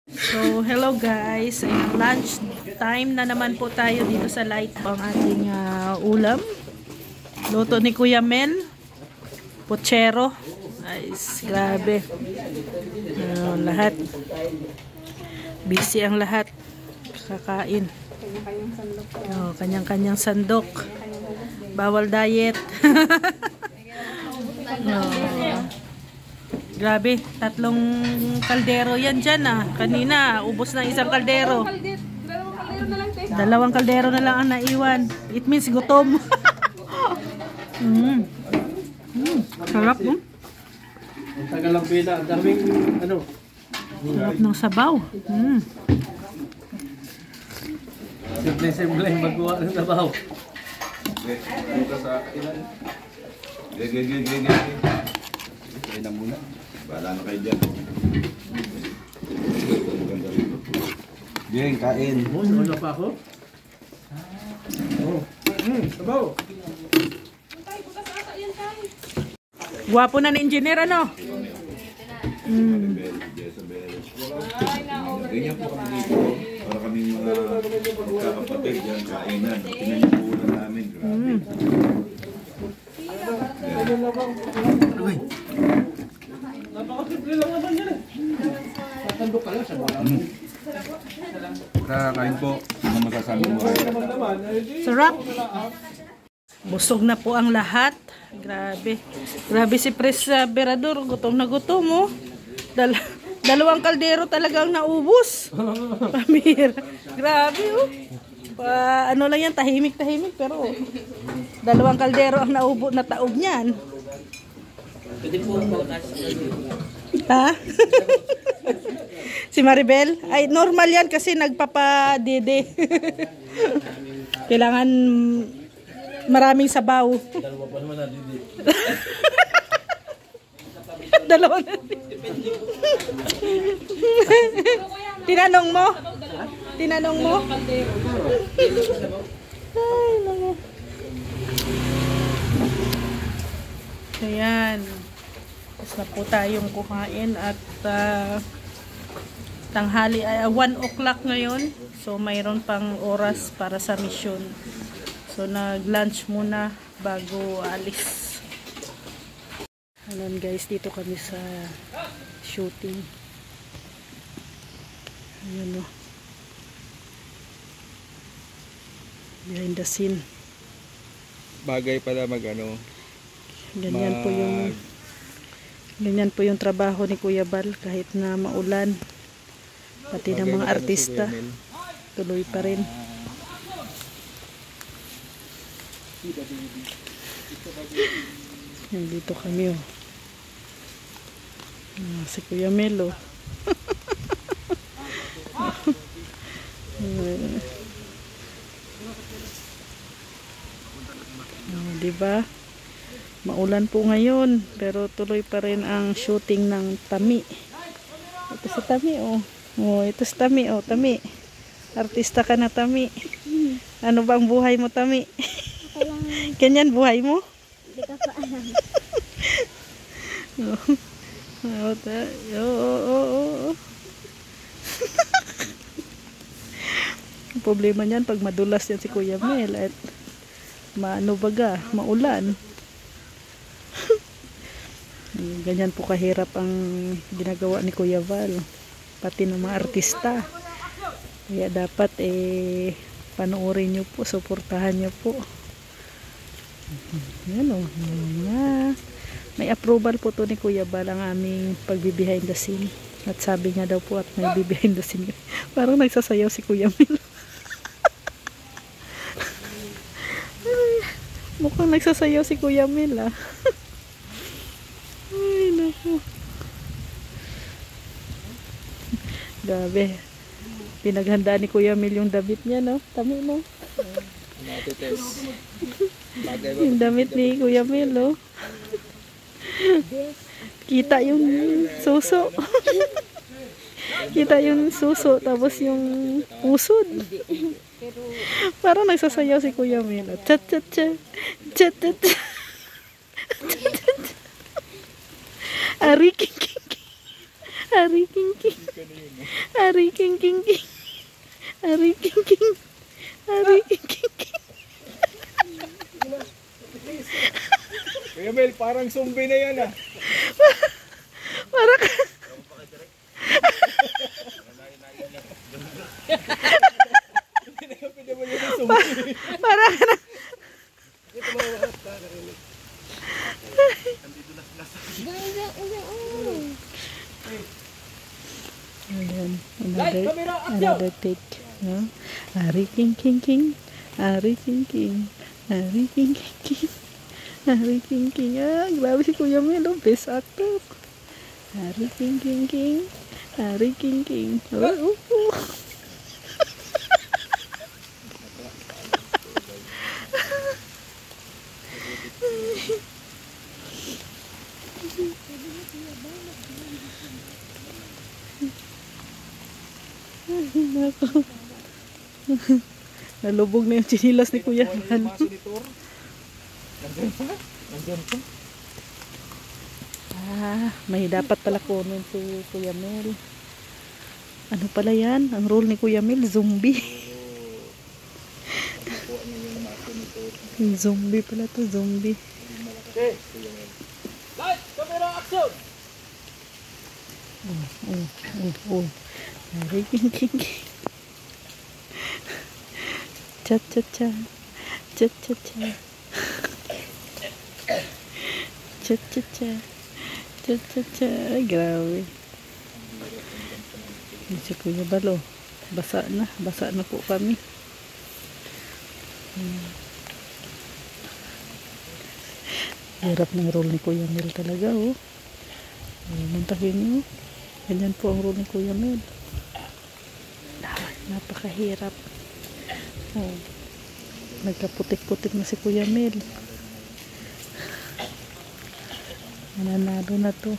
So, hello guys. Lunch time na naman po tayo dito sa Light ang ating ulam. Luto ni Kuya Mel. Pochero. Ay, grabe. Lahat. Busy ang lahat. Kakain. Kanyang-kanyang sandok. Bawal diet. Grabe, 3 kaldero yan dyan Kanina, ubos na isang kaldero. 2 kaldero na lang ang naiwan. It means gutom. Sarap mo. Ang tagal lang pila. Ang daming ano. Sarap ng sabaw. Simple-simple yung magawa ng sabaw. Dito sa ilan? Gege. Kain na muna. Bahala na kayo dyan. Bien, kain. Ano pa ako? Sabaw. Guwapo na ni engineer, ano? Ganyan po kami dito. Para kami mga magkakapatid dyan, kainan. Tingnan niyo po ulan namin. Grabe. Napakasimple lang naman yan Tatandok ka lang sa balang. Kakain po. Ano masasabi mo? Sarap. Busog na po ang lahat. Grabe. Grabe si Pres Berador. Gutom na gutom, oh. 2 kaldero talagang naubos. Pamir. Grabe, oh. Ano lang yan, tahimik pero 2 kaldero ang naubo na taob niyan. Pwede po malakas. Ha? Si Maribel? Ay, normal yan kasi nagpapadede. Kailangan maraming sabaw. 2 pa naman na didi. 2 na. Tinanong mo? Tinanong mo? Ay, naku. Ayan. Tapos na po tayong kuhain at tanghali ay 1 o'clock ngayon. So, mayroon pang oras para sa mission. So, nag-lunch muna bago alis. Ayan guys, dito kami sa shooting. Ayan o. Behind the scene. Bagay pala mag-ano. Ganyan po yung trabaho ni Kuya Bal kahit na maulan. Pati ng mga artista. Tuloy pa rin. Dito kami, oh. Si Kuya Melo. Diba? Maulan po ngayon, pero tuloy pa rin ang shooting ng Tami. Ito si Tami, oh. Oh, ito si Tami, oh, Tami. Artista ka na, Tami. Ano bang buhay mo, Tami? Ganyan buhay mo? Hindi ka pa alam. Ang problema niyan pag madulas yan si Kuya Mel at maulan. Ganyan po kahirap ang ginagawa ni Kuya Val, pati ng mga artista. Kaya dapat panoorin nyo po, suportahan nyo po. Yan, oh. May approval po to ni Kuya Val ang aming pagbibehind the scene. At sabi niya daw po at may behind the scene. Parang nagsasayaw si Kuya Mel. Mukhang nagsasayaw si Kuya Mel, ah. Ay, naku. Grabe. Pinaghandaan ni Kuya Mel yung damit niya, no? Tami, no? Yung damit ni Kuya Mel, no? Kita yung suso. Kita yung suso, tapos yung usod. Parang nagsasayaw si Kuya Mel. Chat, chat, chat. Chat, chat, chat. Ari, king, king, king. Ari king king. Ari king king king. Ari king king. Ari king king king. Kuya Mel, parang zombie na yan ah. Para ka. Para ka na. Ayan, another take. No? Ari king king king. Ari king king. Ari king king king. Ari king king. Ah, grabe si Kuya Mel, best actor. Ari king king king. Ari king king. Nalubog na yung chinilas ni Kuya Mel. May dapat pala kunin si Kuya Mel. Ano pala yan? Ang role ni Kuya Mel, zombie. Zombie pala to, zombie. Okay. Light, camera, action! King king. Cha cha cha. Cha cha cha. Cha cha cha. Cha cha cha. Ay, grabe. Si Kuya Balo. Basa na po kami. Hirap ng role ni Kuya Mel talaga, oh. Muntahin nyo. Ganyan po ang role ni Kuya Mel. Napakahirap. Oh. Nagkaputik-putik na si Kuya Mel. Mananalo na to.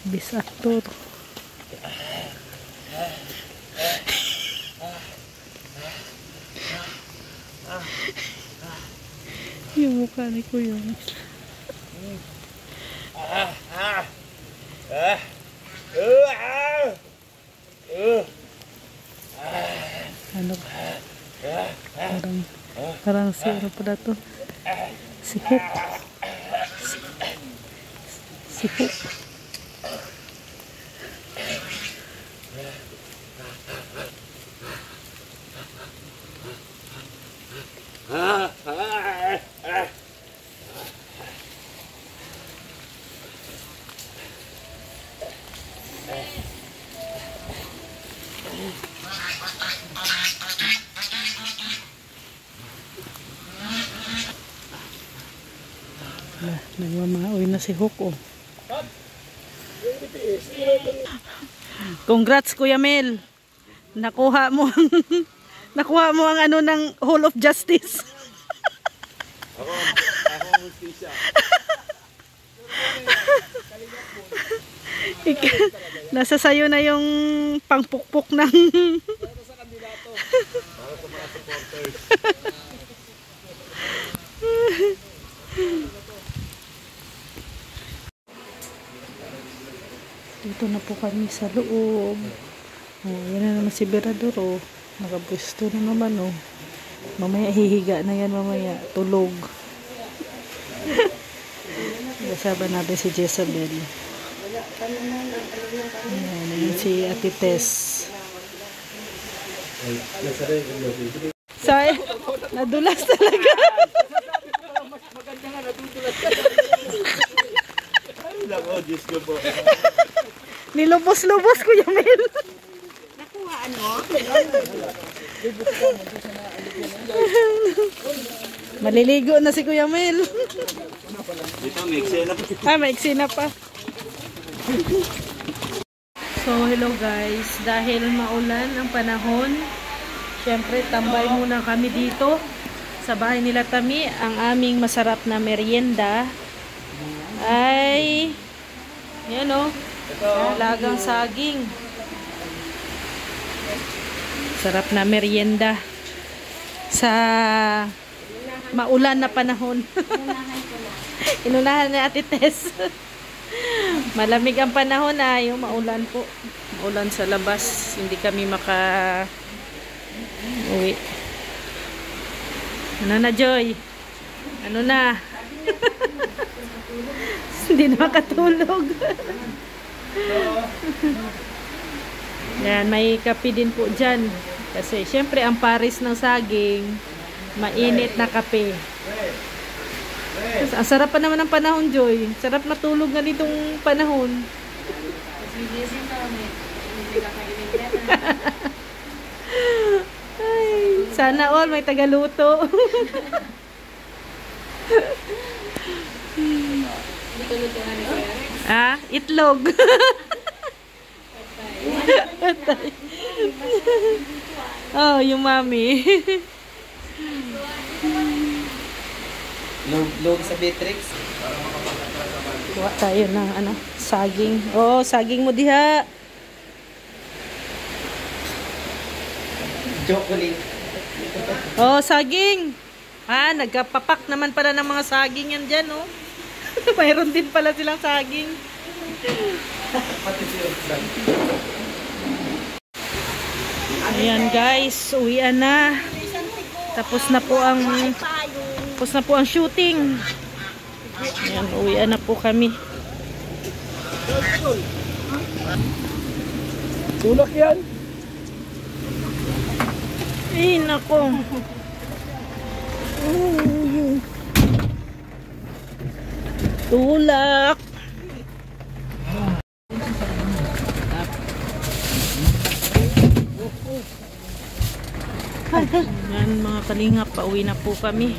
Best actor. Yung mukha ni Kuya Mel. Ano ba? Parang si ano pala to? Si Hook. Si Hook. Nagmamaoy na si Hook, oh. Congrats, Kuya Mel. Nakuha mo ang nakuha mo ang ano ng Hall of Justice. Ako hustisya. Nasa sayo na yung pangpukpok ng Sa kandidato. Para sa mga supporters. Dito na po kami sa loob. Oh, yan na naman si Berador, oh. Nakapwesto na naman, oh. Mamaya hihiga na yan, mamaya. Tulog. Kasama natin si Jezabel. Ayan si Ate Tess. Say, nadulas talaga. Maganda nga, natutulas ka. Ay, lako, Diyos ko po. Nilubos-lubos, Kuya Mel. Nakuhaan mo? Maliligo na si Kuya Mel. Dito, may eksena pa. May eksena pa. So, hello guys. Dahil maulan ang panahon, syempre tambay muna kami dito sa bahay nila Tami. Ang aming masarap na merienda ay yan, oh. Lagang saging. Sarap na merienda sa maulan na panahon. Inunahan ni Ate Tess. Malamig ang panahon na, yung maulan po. Maulan sa labas. Hindi kami uwi. Ano na, Joy? Ano na? Hindi na makatulog. Yan, may kape din po dyan. Kasi, syempre, ang pares ng saging, mainit na kape. Ang sarap pa naman ng panahon, Joy. Sarap matulog na nitong panahon. Ay, sana all may tagaluto. Ah, itlog. Oh, yung mami. Log sa Beatrix. Kuha tayo ng saging. Oh, saging mo diha. Chocolate. Oh, saging. Ah, nagkapapak naman pala ng mga saging yan dyan, oh. Mayroon din pala silang saging. Ayan guys, uwian na. Tapos na po ang shooting. Ayan, uwian na po kami. Tulak yan. Ay, nako. Tulak. Yan mga kalingap, pauwi na po kami.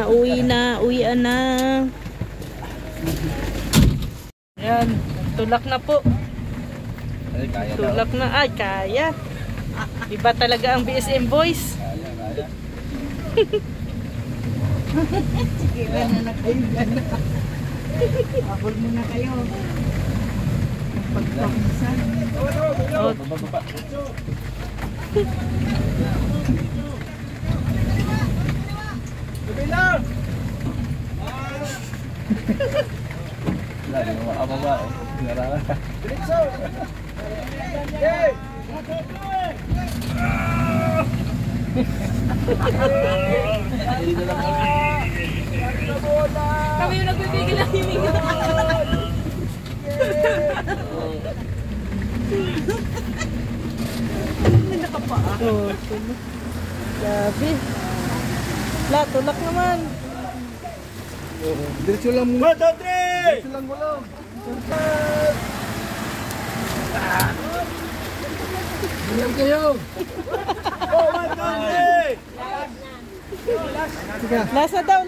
Uwian na. Yan, tulak na po. Tulak na, ay kaya. Iba talaga ang BSM boys. Sige, gano'n na kayo. Abol muna kayo. Pagpamusan. Oh. Bilang! Lagi mo ababa. Diretso! Hey! Kami yung nagbibigil ng hininga. Oh, tulak. Grabe. Tulak naman. Diretso lang muna. 1, 2, 3! Diretso lang mo lang. Bilang kayo! Oh, 1, 2, 3! Lasa daw.